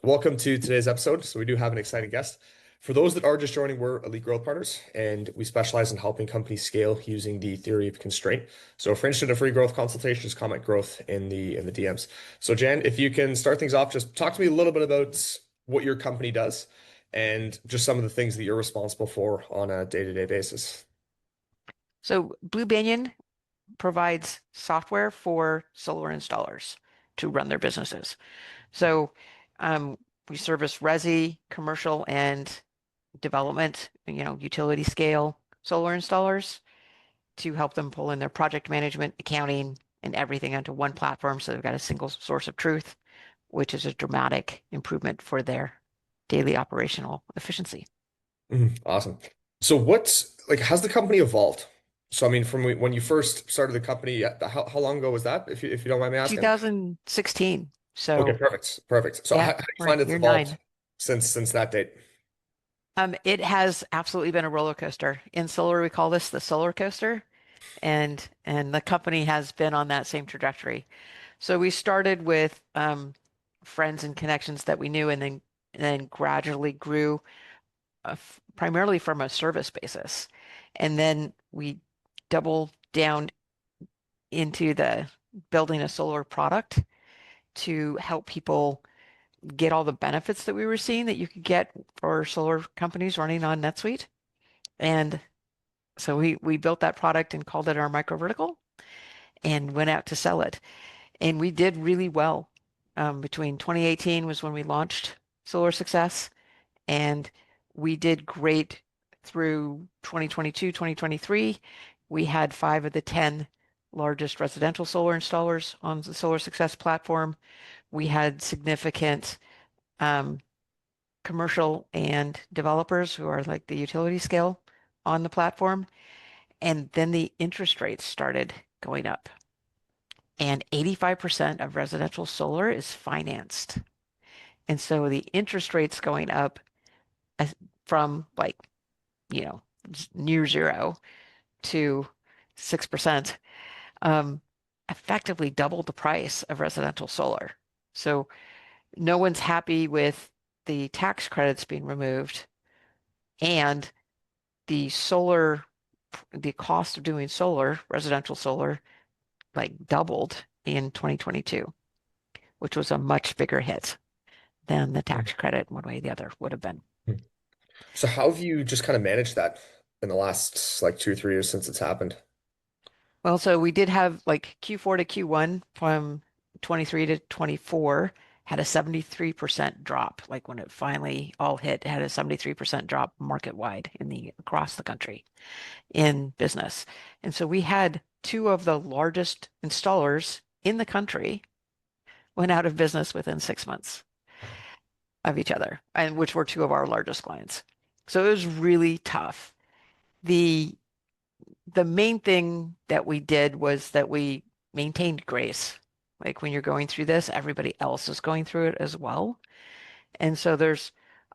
Welcome to today's episode. So, we do have an exciting guest. For those that are just joining, we're Elite Growth Partners, and we specialize in helping companies scale using the theory of constraint. So, if you're interested in a free growth consultation, just comment growth in the DMs. So, Jan, if you can start things off, just talk to me a little bit about what your company does and just some of the things that you're responsible for on a day-to-day basis. So Blu Banyan provides software for solar installers to run their businesses. So um, we service resi, commercial, and development, utility scale solar installers to help them pull in their project management, accounting, and everything onto one platform. So they've got a single source of truth, which is a dramatic improvement for their daily operational efficiency. Awesome. So, what's like, has the company evolved? So, I mean, from when you first started the company, how long ago was that, if you don't mind me asking? 2016. Okay, So perfect. Perfect. So yeah, how do you we're find in it's year evolved 9. since that date? It has absolutely been a roller coaster. In solar, we call this the solar coaster, and the company has been on that same trajectory. So we started with friends and connections that we knew, and then gradually grew primarily from a service basis, and then we doubled down into the building a solar product to help people get all the benefits that we were seeing that you could get for solar companies running on NetSuite. And so we built that product and called it our micro vertical and went out to sell it. And we did really well. Between 2018 was when we launched SolarSuccess, and we did great through 2022, 2023. We had 5 of the 10 largest residential solar installers on the SolarSuccess platform. We had significant um, commercial and developers who are like the utility scale on the platform. And then the interest rates started going up. And 85% of residential solar is financed. And so the interest rates going up from like, you know, near zero to 6%, um, effectively doubled the price of residential solar. So no one's happy with the tax credits being removed, and the solar, the cost of doing solar, residential solar, like doubled in 2022, which was a much bigger hit than the tax credit one way or the other would have been. Mhm. So how have you just kind of managed that in the last like 2, 3 years since it's happened? Well, so we did have like Q4 to Q1 from 23 to 24 had a 73% drop. Like when it finally all hit, it had a 73% drop market wide in the across the country in business. And so we had 2 of the largest installers in the country went out of business within 6 months of each other, and which were 2 of our largest clients. So it was really tough. The the main thing that we did was that we maintained grace. Like when you're going through this, everybody else is going through it as well. And so there's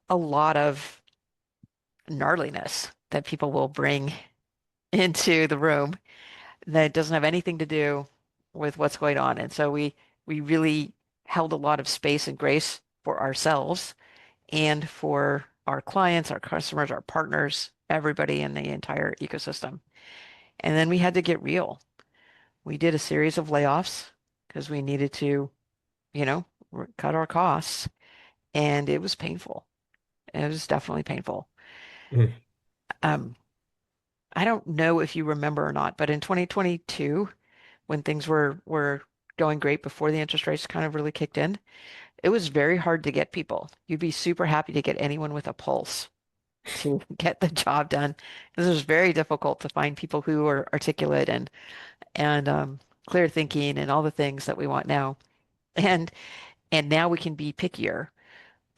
a lot of gnarliness that people will bring into the room that doesn't have anything to do with what's going on. And so we really held a lot of space and grace for ourselves and for our clients, our customers, our partners, everybody in the entire ecosystem. And then we had to get real. We did a series of layoffs because we needed to, you know, cut our costs, and it was painful. It was definitely painful. Mhm. Um, I don't know if you remember or not, but in 2022, when things were going great before the interest rates kind of really kicked in, it was very hard to get people. You'd be super happy to get anyone with a pulse to get the job done. This was very difficult to find people who are articulate and clear thinking and all the things that we want now. And and now we can be pickier.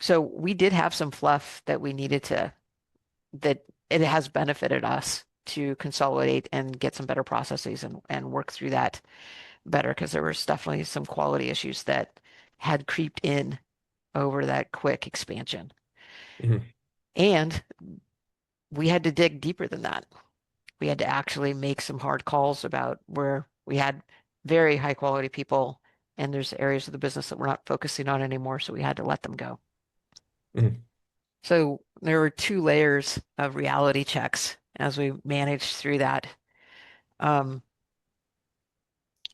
So we did have some fluff that we needed to that it has benefited us to consolidate and get some better processes and work through that better because there was definitely some quality issues that had creeped in over that quick expansion. Mhm. And we had to dig deeper than that. We had to actually make some hard calls about where we had very high quality people and there's areas of the business that we're not focusing on anymore, so we had to let them go. Mhm. So there were two layers of reality checks as we managed through that. Um,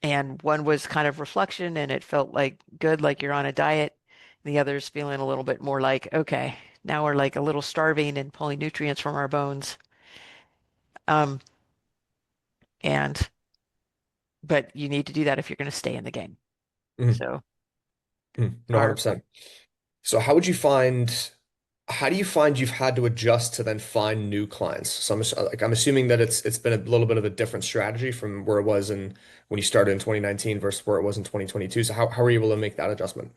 and one was kind of reflection, and it felt like good, like you're on a diet. The other's feeling a little bit more like, okay, now we're like a little starving and pulling nutrients from our bones. Um, and but you need to do that if you're going to stay in the game. Mhm. So Mhm. No, our 100%. So how do you find you've had to adjust to then find new clients? So I'm assuming that it's been a little bit of a different strategy from where it was in when you started in 2019 versus where it was in 2022. So how were you able to make that adjustment?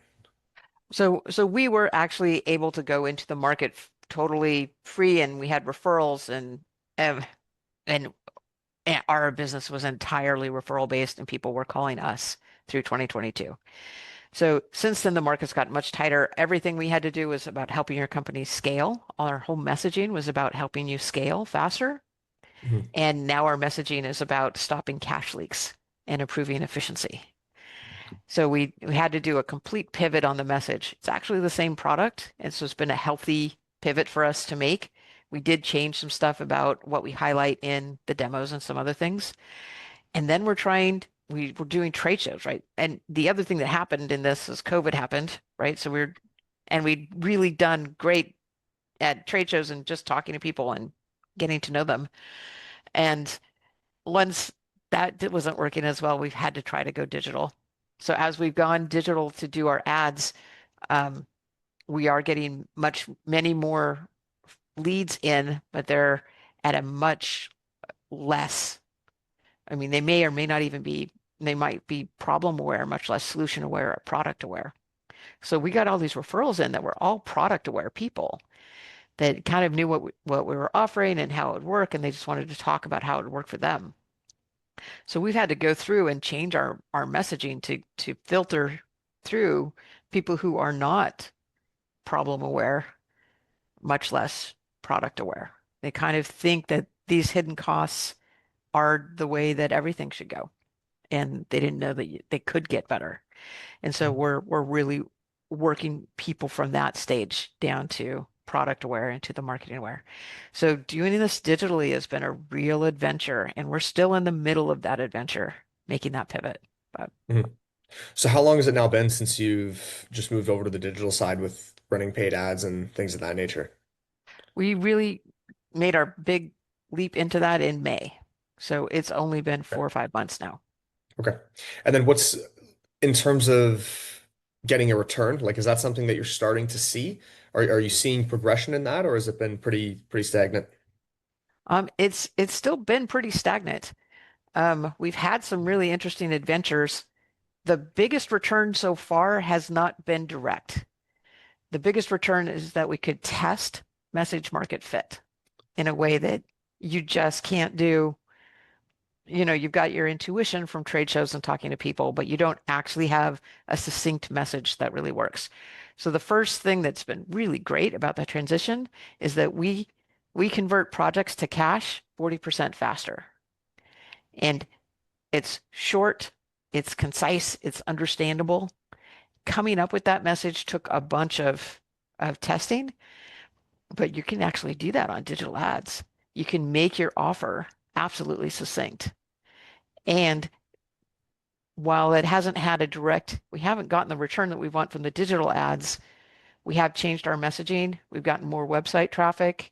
so we were actually able to go into the market totally free, and we had referrals, um, and our business was entirely referral based, and people were calling us through 2022. So since then, the market's gotten much tighter. Everything we had to do was about helping your company scale. Our whole messaging was about helping you scale faster. Mhm. And now our messaging is about stopping cash leaks and improving efficiency. So we had to do a complete pivot on the message. It's actually the same product, and so it's been a healthy pivot for us to make. We did change some stuff about what we highlight in the demos and some other things. And then we were doing trade shows, right? And the other thing that happened in this is COVID happened, right? And we'd really done great at trade shows and just talking to people and getting to know them. And once wasn't working as well, we've had to try to go digital. So as we've gone digital to do our ads, um, we are getting many more leads in, but they're at a much less. I mean, they may or may not even be, they might be problem aware, much less solution aware or product aware. So we got all these referrals in that were all product aware people that kind of knew what we were offering and how it would work, and they just wanted to talk about how it would work for them. So we've had to go through and change our messaging to filter through people who are not problem aware, much less product aware. They kind of think that these hidden costs are the way that everything should go, and they didn't know that they could get better. And so we're really working people from that stage down to product aware and to the marketing aware. So doing this digitally has been a real adventure, and we're still in the middle of that adventure, making that pivot. But Mhm. So how long has it now been since you've just moved over to the digital side with running paid ads and things of that nature? we really made our big leap into that in May. So it's only been Okay. 4 or 5 months now. Okay. And then what's in terms of getting a return, like is that something that you're starting to see? Are you seeing progression in that or has it been pretty stagnant? It's still been pretty stagnant. We've had some really interesting adventures. The biggest return so far has not been direct. The biggest return is that we could test message market fit in a way that you just can't do. You've got your intuition from trade shows and talking to people, but you don't actually have a succinct message that really works. So the first thing that's been really great about that transition is that we convert projects to cash 40% faster. And it's short, it's concise, it's understandable. Coming up with that message took a bunch of testing, but you can actually do that on digital ads. You can make your offer absolutely succinct. And while it hasn't had we haven't gotten the return that we want from the digital ads, we have changed our messaging. We've gotten more website traffic,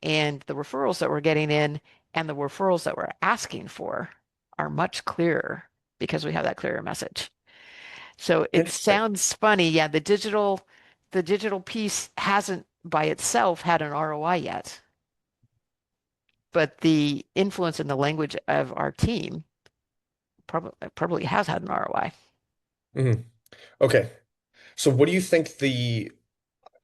and the referrals that we're getting in and the referrals that we're asking for are much clearer because we have that clearer message. So it Interesting. sounds funny. Yeah, the digital piece hasn't by itself had an ROI yet, but the influence in the language of our team probably has had an ROI. Mhm. Okay. So what do you think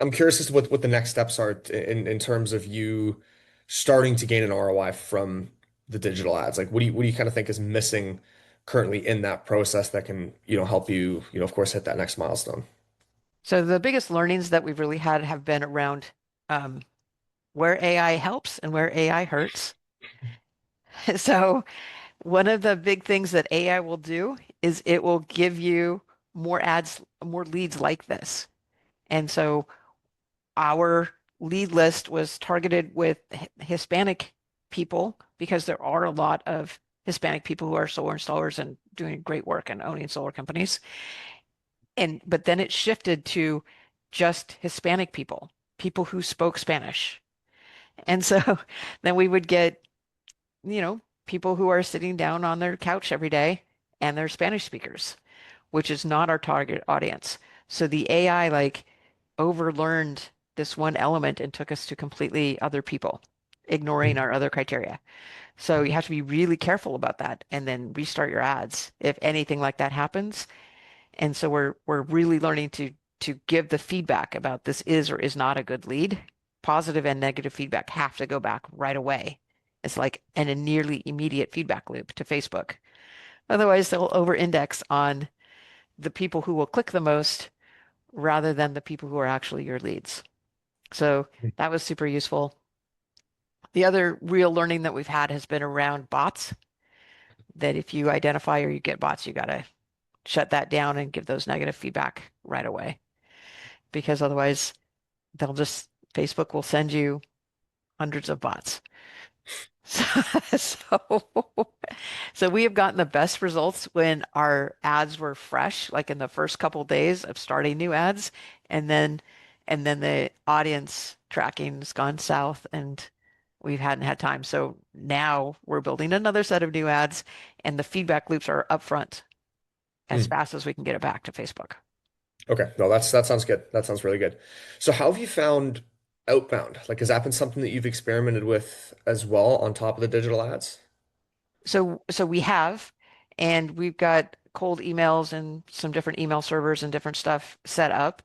I'm curious as to what the next steps are in terms of you starting to gain an ROI from the digital ads. Like what do you kind of think is missing currently in that process that can, help you, of course, hit that next milestone? So the biggest learnings that we've really had have been around um, where AI helps and where AI hurts. So one of the big things that AI will do is it will give you more ads, more leads like this. And so our lead list was targeted with Hispanic people because there are a lot of Hispanic people who are solar installers and doing great work and owning solar companies. And but then it shifted to just Hispanic people, people who spoke Spanish. And so then we would get, people who are sitting down on their couch every day and they're Spanish speakers, which is not our target audience. So the AI like overlearned this one element and took us to completely other people, ignoring Mhm. our other criteria. So you have to be really careful about that and then restart your ads if anything like that happens. And so we're really learning to give the feedback about this is or is not a good lead. Positive and negative feedback have to go back right away. It's like a nearly immediate feedback loop to Facebook. Otherwise, they'll over-index on the people who will click the most rather than the people who are actually your leads. So that was super useful. The other real learning that we've had has been around bots, that if you identify or you get bots, you got to shut that down and give those negative feedback right away because otherwise they'll just, Facebook will send you hundreds of bots. So, so, so we have gotten the best results when our ads were fresh, like in the first couple days of starting new ads, and then the audience tracking's gone south and we hadn't had time. So now we're building another set of new ads and the feedback loops are upfront as Mm. fast as we can get it back to Facebook. Okay. No, that sounds good. That sounds really good. So how have you found outbound? Like, has that been something that you've experimented with as well on top of the digital ads? So we have, and we've got cold emails and some different email servers and different stuff set up.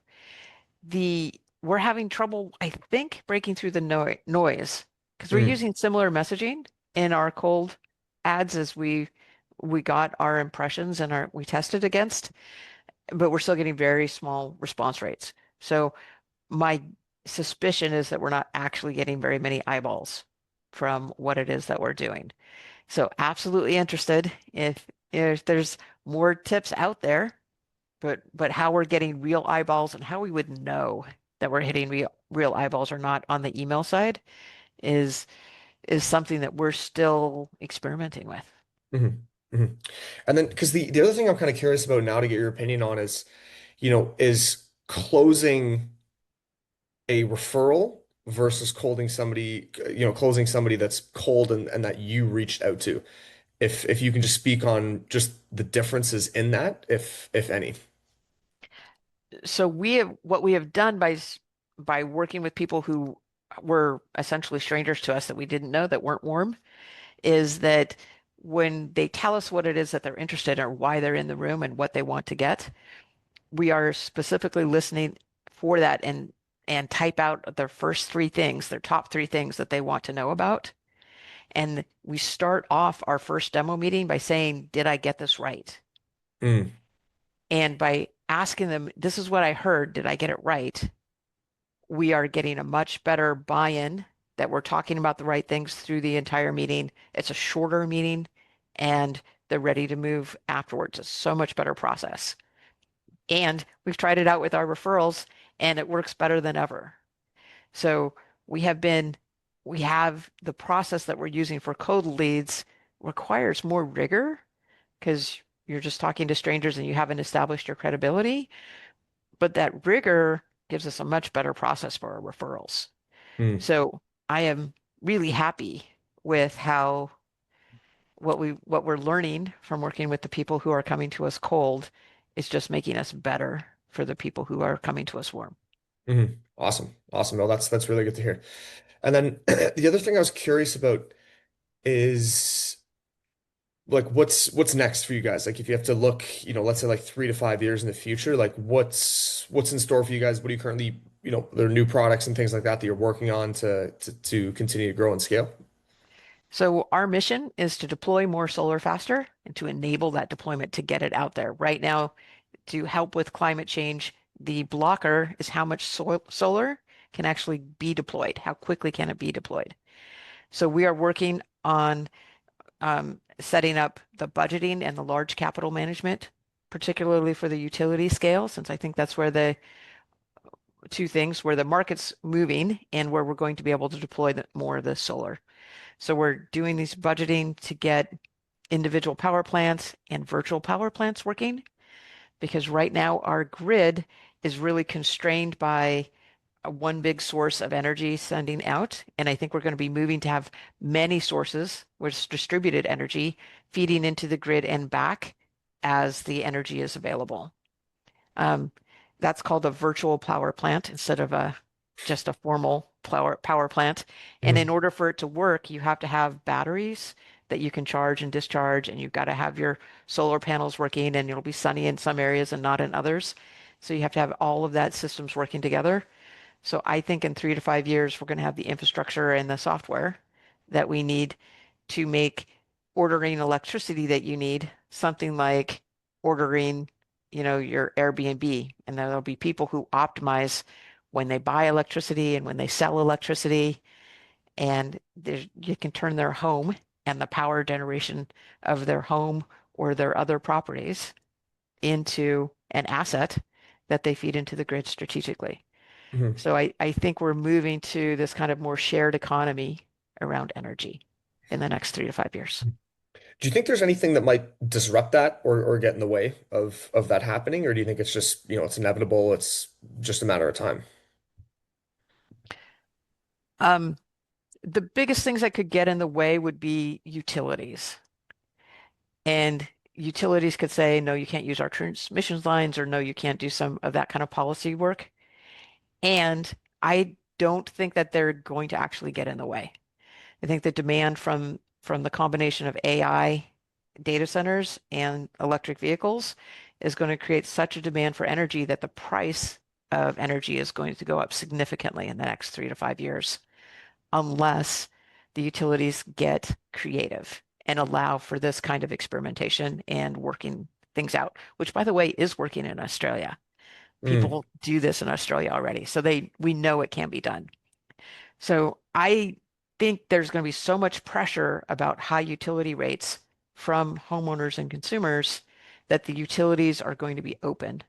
We're having trouble, I think, breaking through the noise because we're Mm. using similar messaging in our cold ads as we got our impressions and our we tested against, but we're still getting very small response rates. So my suspicion is that we're not actually getting very many eyeballs from what it is that we're doing. So absolutely interested if there's more tips out there, but how we're getting real eyeballs and how we would know that we're hitting real eyeballs or not on the email side is is something that we're still experimenting with. Hmm. Hmm. And then, because the other thing I'm kind of curious about now to get your opinion on is, is closing a referral versus closing somebody that's cold and that you reached out to. If you can just speak on just the differences in that, if any. So what we have done by working with people who were essentially strangers to us that we didn't know that weren't warm is that when they tell us what it is that they're interested in or why they're in the room and what they want to get, we are specifically listening for that and type out their first three things, their top three things that they want to know about. And we start off our first demo meeting by saying, did I get this right? Mm, And by asking them, this is what I heard, did I get it right? We are getting a much better buy-in that we're talking about the right things through the entire meeting. It's a shorter meeting and they're ready to move afterwards. It's so much better process. And we've tried it out with our referrals and it works better than ever. So we have been, we have the process that we're using for cold leads requires more rigor because you're just talking to strangers and you haven't established your credibility. But that rigor gives us a much better process for our referrals. mm, So I am really happy with how what we're learning from working with the people who are coming to us cold is just making us better for the people who are coming to us warm. mm. Awesome. Awesome. No, that's really good to hear. And then the other thing I was curious about is like what's next for you guys? Like if you have to look, let's say like 3 to 5 years in the future, like what's in store for you guys? What are you currently, there are new products and things like that that you're working on to continue to grow and scale? So our mission is to deploy more solar faster and to enable that deployment to get it out there. Right now, to help with climate change, the blocker is how much solar can actually be deployed. How quickly can it be deployed? So we are working on setting up the budgeting and the large capital management, particularly for the utility scale, since I think that's where the two things where the market's moving and where we're going to be able to deploy more of the solar. So we're doing these budgeting to get individual power plants and virtual power plants working because right now our grid is really constrained by one big source of energy sending out. And I think we're going to be moving to have many sources with distributed energy feeding into the grid and back as the energy is available. Um, that's called a virtual power plant instead of a just a formal power plant. And in Mhm. order for it to work, you have to have batteries that you can charge and discharge, and you've got to have your solar panels working, and it'll be sunny in some areas and not in others. So you have to have all of that systems working together. So I think in 3 to 5 years, we're going to have the infrastructure and the software that we need to make ordering electricity that you need something like ordering, your Airbnb. And there'll be people who optimize when they buy electricity and when they sell electricity. And you can turn their home and the power generation of their home or their other properties into an asset that they feed into the grid strategically. Mhm. So I think we're moving to this kind of more shared economy around energy in the next 3 to 5 years. Do you think there's anything that might disrupt that or get in the way of that happening, or do you think it's just, it's inevitable, it's just a matter of time? Um, the biggest things that could get in the way would be utilities. And utilities could say, no, you can't use our transmission lines, or no, you can't do some of that kind of policy work. And I don't think that they're going to actually get in the way. I think the demand from the combination of AI data centers and electric vehicles is going to create such a demand for energy that the price of energy is going to go up significantly in the next 3 to 5 years, unless the utilities get creative and allow for this kind of experimentation and working things out, which by the way is working in Australia. Mm, People do this in Australia already, so we know it can be done. So I think there's going to be so much pressure about high utility rates from homeowners and consumers that the utilities are going to be open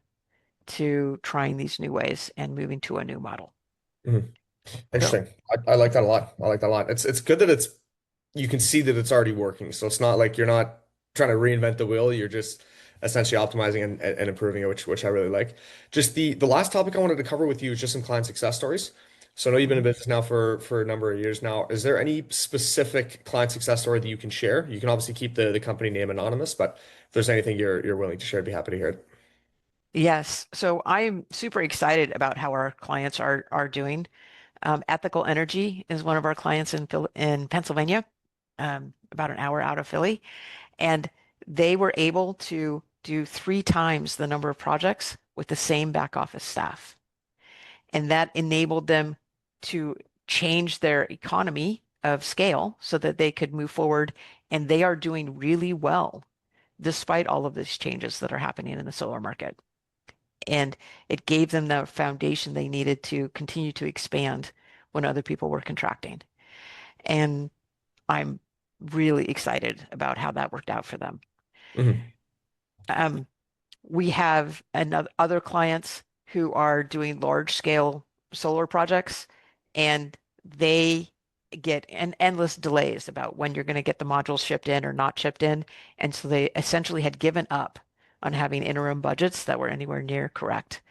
to trying these new ways and moving to a new model. mhm. So Interesting. I like that a lot. I like that a lot. It's good that you can see that it's already working. So it's not like you're not trying to reinvent the wheel. You're just essentially optimizing and improving it, which I really like. Just the last topic I wanted to cover with you is just some client success stories. So I know you've been in mhm. business now for a number of years now. Is there any specific client success story that you can share? You can obviously keep the company name anonymous, but if there's anything you're willing to share, I'd be happy to hear it. Yes, so I'm super excited about how our clients are doing. Ethical Energy is one of our clients in Pennsylvania, about an hour out of Philly. And they were able to do 3 times the number of projects with the same back office staff. And that enabled them to change their economy of scale so that they could move forward. And they are doing really well despite all of these changes that are happening in the solar market. And it gave them the foundation they needed to continue to expand when other people were contracting. And I'm really excited about how that worked out for them. Mhm. Um, we have another other clients who are doing large scale solar projects, and they get endless delays about when you're going to get the modules shipped in or not shipped in. And so they essentially had given up on having interim budgets that were anywhere near correct.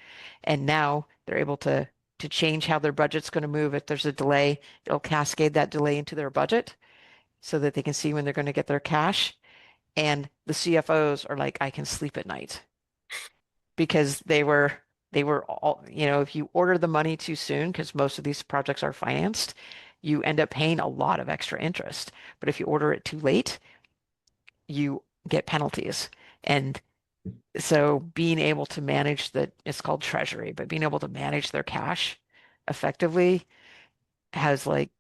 And now they're able to change how their budget's going to move. If there's a delay, it'll cascade that delay into their budget so that they can see when they're going to get their cash. And the CFOs are like, I can sleep at night because they were all, if you order the money too soon, because most of these projects are financed, you end up paying a lot of extra interest. But if you order it too late, you get penalties. And so being able to manage it's called treasury, but being able to manage their cash effectively has like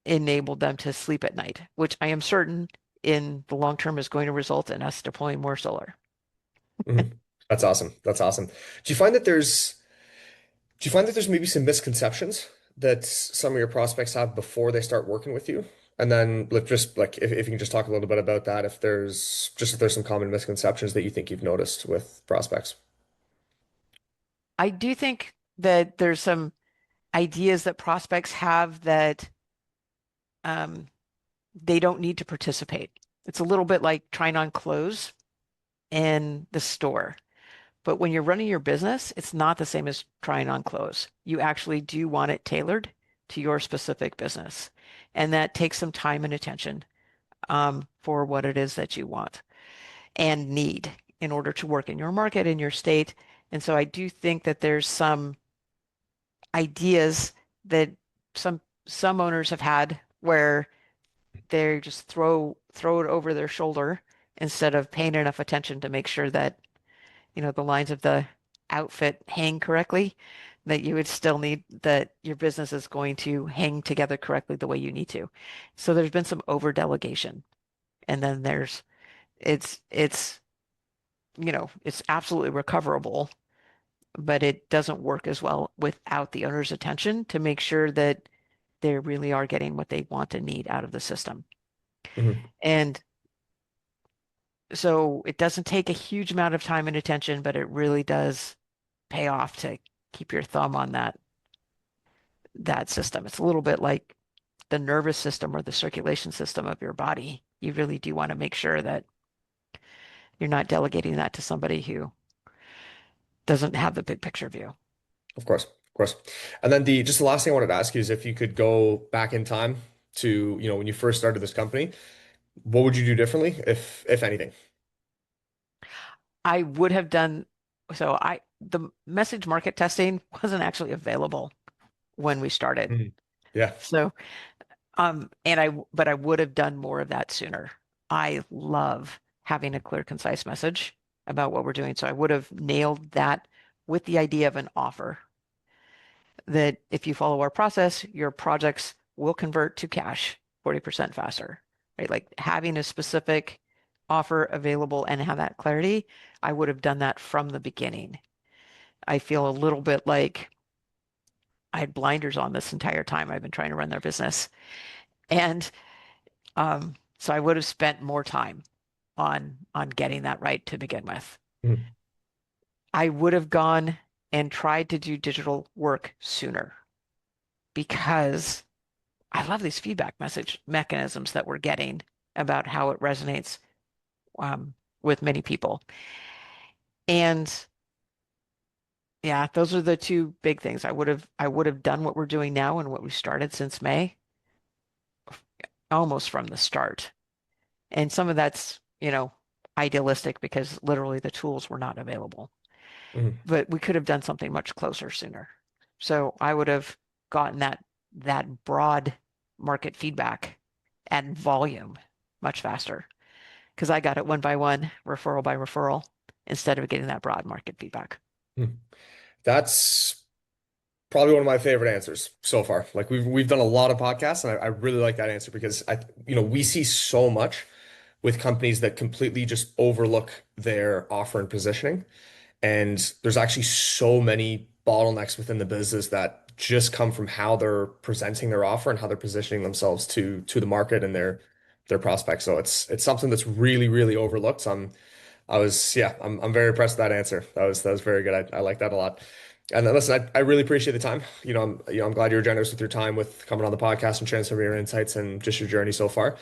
enabled them to sleep at night, which I am certain in the long term is going to result in us deploying more solar. Mhm. That's awesome. That's awesome. Do you find that there's maybe some misconceptions that some of your prospects have before they start working with you? And then just like if you can just talk a little bit about that, if there's some common misconceptions that you think you've noticed with prospects. I do think that there's some ideas that prospects have that um, they don't need to participate. It's a little bit like trying on clothes in the store. But when you're running your business, it's not the same as trying on clothes. You actually do want it tailored to your specific business. And that takes some time and attention for what it is that you want and need in order to work in your market, in your state. And so I do think that there's some ideas that some some owners have had where they just throw it over their shoulder instead of paying enough attention to make sure that, the lines of the outfit hang correctly, that you would still need that your business is going to hang together correctly the way you need to. So there's been some over delegation. And then it's it's absolutely recoverable, but it doesn't work as well without the owner's attention to make sure that they really are getting what they want and need out of the system. Mhm. And so it doesn't take a huge amount of time and attention, but it really does pay off to keep your thumb on that system. It's a little bit like the nervous system or the circulation system of your body. You really do want to make sure that you're not delegating that to somebody who doesn't have the big picture view. Of course, of course. And then the just the last thing I wanted to ask you is if you could go back in time to, when you first started this company, what would you do differently, if anything? I would have done so the message market testing wasn't actually available when we started. Mhm. Yeah. So but I would have done more of that sooner. I love having a clear, concise message about what we're doing. So I would have nailed that with the idea of an offer that if you follow our process, your projects will convert to cash 40% faster, right? Like having a specific offer available and have that clarity, I would have done that from the beginning. I feel a little bit like I had blinders on this entire time I've been trying to run their business. And so I would have spent more time on getting that right to begin with. Mhm. I would have gone and tried to do digital work sooner because I love these feedback message mechanisms that we're getting about how it resonates um, with many people. And yeah, those are the two big things. I would have done what we're doing now and what we started since May almost from the start. And some of that's, idealistic because literally the tools were not available. Mhm. But we could have done something much closer sooner. So I would have gotten that broad market feedback and volume much faster because I got it one by one, referral by referral, instead of getting that broad market feedback. Mhm. That's probably one of my favorite answers so far. Like we've done a lot of podcasts, and I really like that answer because we see so much with companies that completely just overlook their offer and positioning. And there's actually so many bottlenecks within the business that just come from how they're presenting their offer and how they're positioning themselves to the market and their prospects. So it's something that's really, really overlooked. So I'm very impressed with that answer. That was very good. I like that a lot. And then listen, I really appreciate the time. I'm glad you were generous with your time with coming on the podcast and sharing some of your insights and just your journey so far.